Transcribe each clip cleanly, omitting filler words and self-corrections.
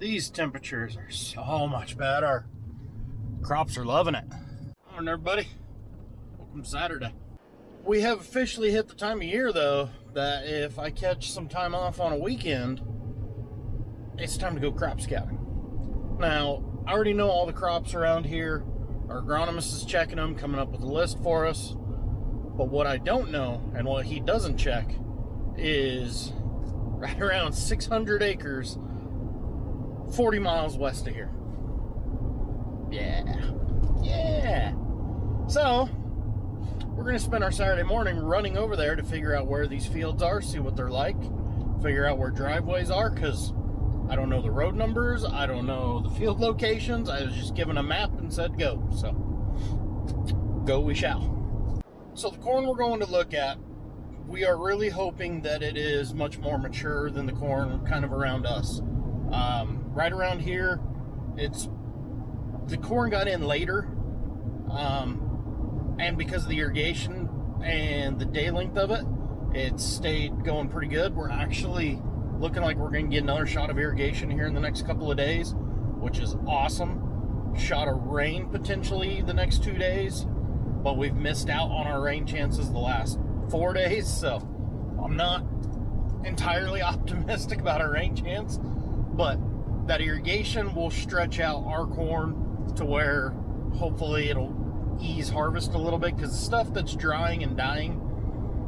These temperatures are so much better. Crops are loving it. Morning, everybody. Welcome to Saturday. We have officially hit the time of year, though, that if I catch some time off on a weekend, it's time to go crop scouting. Now, I already know all the crops around here. Our agronomist is checking them, coming up with a list for us. But what I don't know, and what he doesn't check, is right around 600 acres 40 miles west of here. Yeah. So, we're going to spend our Saturday morning running over there to figure out where these fields are, see what they're like, figure out where driveways are, because I don't know the road numbers, I don't know the field locations. I was just given a map and said go. So, go we shall. So the corn we're going to look at, we are really hoping that it is much more mature than the corn kind of around us. Right around here, the corn got in later, and because of the irrigation and the day length of it, it stayed going pretty good. We're actually looking like we're going to get another shot of irrigation here in the next couple of days, which is awesome. Shot of rain potentially the next 2 days, but we've missed out on our rain chances the last 4 days, so I'm not entirely optimistic about our rain chance, but that irrigation will stretch out our corn to where hopefully it'll ease harvest a little bit, because the stuff that's drying and dying,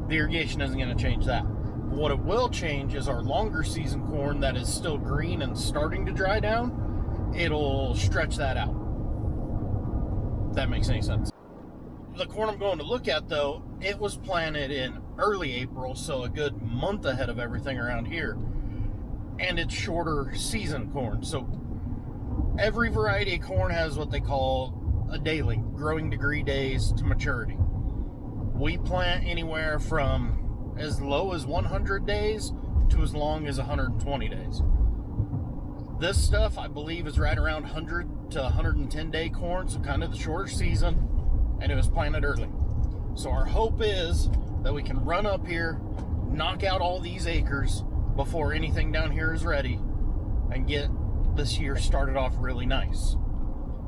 the irrigation isn't going to change that. What it will change is our longer season corn that is still green and starting to dry down. It'll stretch that out. If that makes any sense. The corn I'm going to look at, though, it was planted in early April, so a good month ahead of everything around here. And it's shorter season corn. So every variety of corn has what they call a daily, growing degree days to maturity. We plant anywhere from as low as 100 days to as long as 120 days. This stuff, I believe, is right around 100 to 110 day corn, so kind of the shorter season, and it was planted early. So our hope is that we can run up here, knock out all these acres before anything down here is ready, and get this year started off really nice.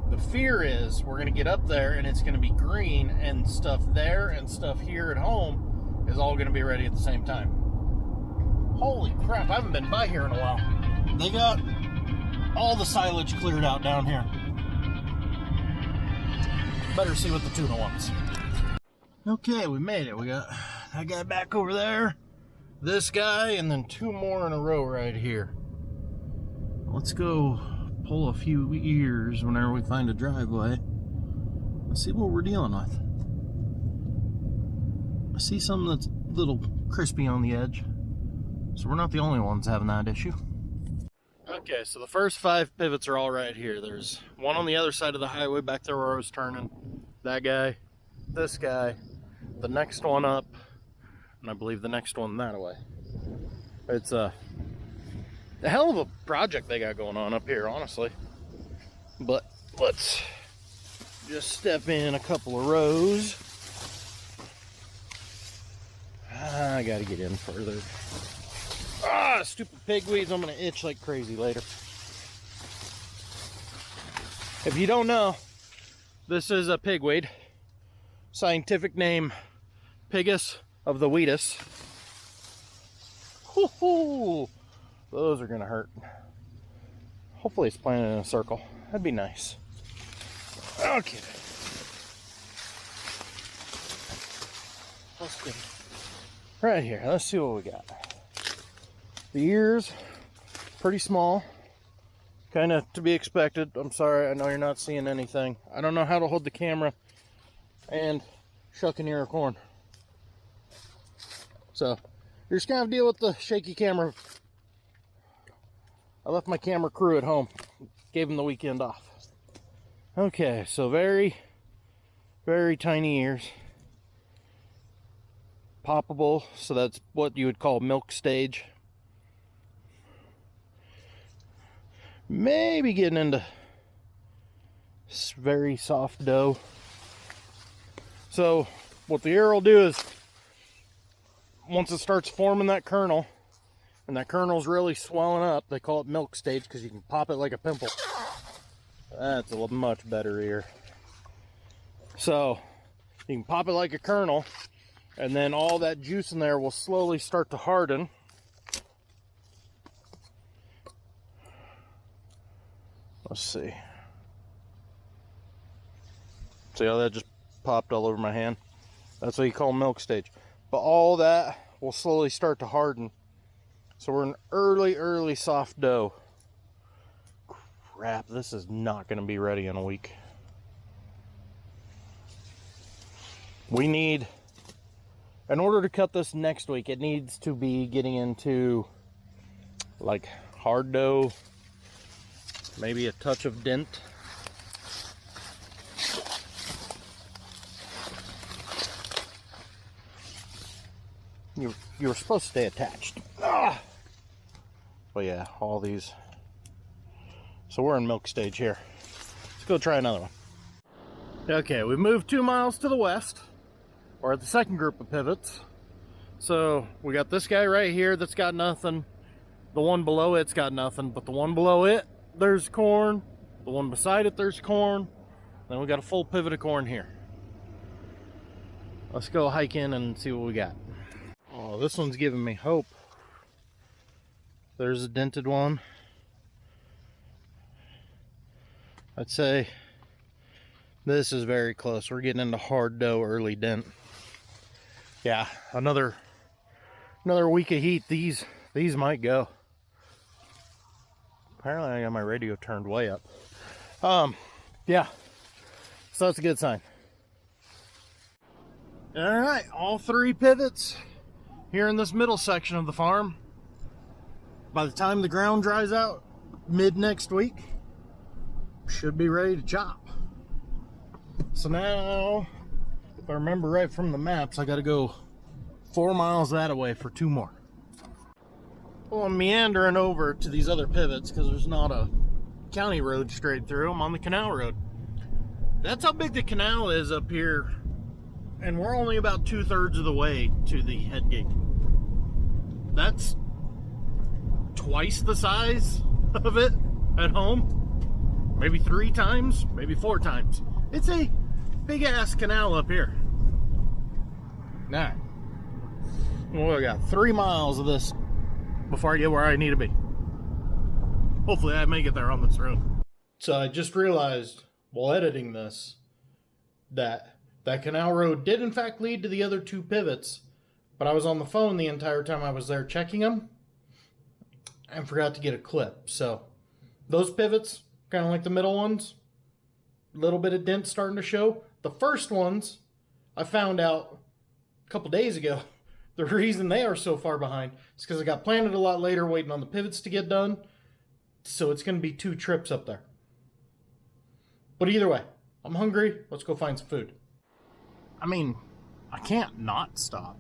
The fear is we're going to get up there and it's going to be green, and stuff there and stuff here at home is all going to be ready at the same time. Holy crap, I haven't been by here in a while. They got all the silage cleared out down here. Better see what the tuna wants. Okay, we made it. We got that guy back over there, this guy, and then two more in a row right here. Let's go pull a few ears whenever we find a driveway. Let's see what we're dealing with. I see something that's a little crispy on the edge, so we're not the only ones having that issue. Okay, so the first 5 pivots are all right here. There's one on the other side of the highway back there where I was turning. That guy, this guy, the next one up, and I believe the next one that way. It's a hell of a project they got going on up here, honestly. But let's just step in a couple of rows. I gotta get in further. Stupid pigweeds, I'm gonna itch like crazy later. If you don't know, this is a pigweed. Scientific name, piggus of the weedus. Hoo-hoo! Those are gonna hurt. Hopefully it's planted in a circle. That'd be nice. Okay. Let's get right here. Let's see what we got. The ears, pretty small. Kind of to be expected. I'm sorry, I know you're not seeing anything. I don't know how to hold the camera and shuck an ear of corn. So, you're just gonna have to deal with the shaky camera. I left my camera crew at home. Gave them the weekend off. Okay, so very, very tiny ears. Poppable, so that's what you would call milk stage. Maybe getting into very soft dough. So what the ear will do is, once it starts forming that kernel, and that kernel's really swelling up. They call it milk stage because you can pop it like a pimple. That's a much better ear. So you can pop it like a kernel, and then all that juice in there will slowly start to harden. Let's see. See how that just popped all over my hand? That's what you call milk stage. But all that will slowly start to harden. So we're in early soft dough. Crap, this is not going to be ready in a week. We need, in order to cut this next week, it needs to be getting into like hard dough, maybe a touch of dent. You were supposed to stay attached. Ah! But yeah, all these. So we're in milk stage here. Let's go try another one. Okay, we moved 2 miles to the west. We're at the second group of pivots. So we got this guy right here that's got nothing. The one below it's got nothing, but the one below it, there's corn. The one beside it, there's corn. Then we got a full pivot of corn here. Let's go hike in and see what we got. Oh, this one's giving me hope. There's a dented one. I'd say this is very close. We're getting into hard dough early dent. Yeah, another week of heat. These might go. Apparently I got my radio turned way up. Yeah. So that's a good sign. All right, all 3 pivots here in this middle section of the farm. By the time the ground dries out, mid next week, should be ready to chop. So now, if I remember right from the maps, I got to go 4 miles that way for 2 more. Well, I'm meandering over to these other pivots because there's not a county road straight through. I'm on the canal road. That's how big the canal is up here, and we're only about 2/3 of the way to the head gate. That's twice the size of it at home. Maybe 3 times, maybe 4 times. It's a big ass canal up here. Now, well, I got 3 miles of this before I get where I need to be. Hopefully I make it there on this road. So I just realized while editing this that that canal road did in fact lead to the other 2 pivots, but I was on the phone the entire time I was there checking them and forgot to get a clip. So those pivots, kind of like the middle ones, a little bit of dent starting to show. The first ones, I found out a couple days ago, the reason they are so far behind is because I got planted a lot later waiting on the pivots to get done. So it's going to be 2 trips up there. But either way, I'm hungry. Let's go find some food. I mean, I can't not stop.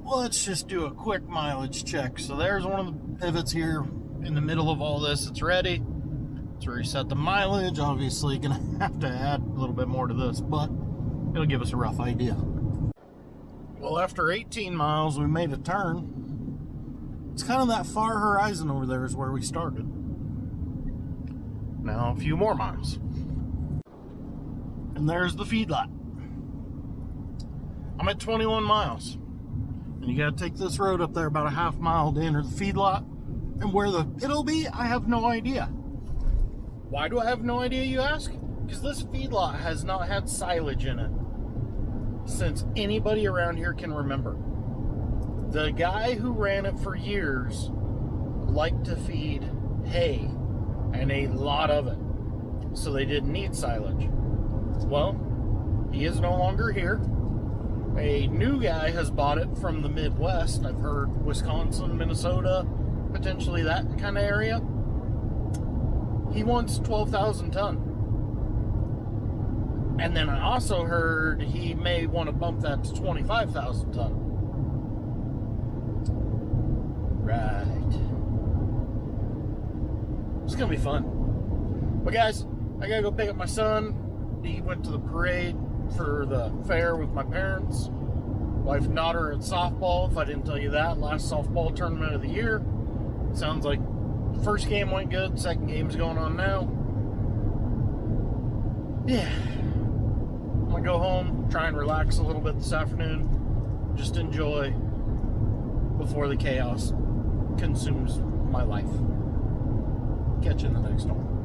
Well, let's just do a quick mileage check. So there's one of the pivots here in the middle of all this. It's ready. Let's reset the mileage. Obviously, gonna have to add a little bit more to this, but it'll give us a rough idea. Well, after 18 miles, we made a turn. It's kind of that far horizon over there is where we started. Now, a few more miles. And there's the feedlot. I'm at 21 miles. And you gotta take this road up there about a half mile to enter the feedlot. And where it'll be, I have no idea. Why do I have no idea, you ask? Because this feedlot has not had silage in it since anybody around here can remember. The guy who ran it for years liked to feed hay, and a lot of it, so they didn't need silage. Well, he is no longer here. A new guy has bought it from the Midwest. I've heard Wisconsin, Minnesota, potentially that kind of area. He wants 12,000 ton. And then I also heard he may want to bump that to 25,000 ton. Right. It's gonna be fun. But guys, I gotta go pick up my son. He went to the parade for the fair with my parents. Wife and daughter at softball, if I didn't tell you that. Last softball tournament of the year. Sounds like first game went good, second game's going on now. Yeah. I'm gonna go home, try and relax a little bit this afternoon. Just enjoy before the chaos consumes my life. Catch you in the next one.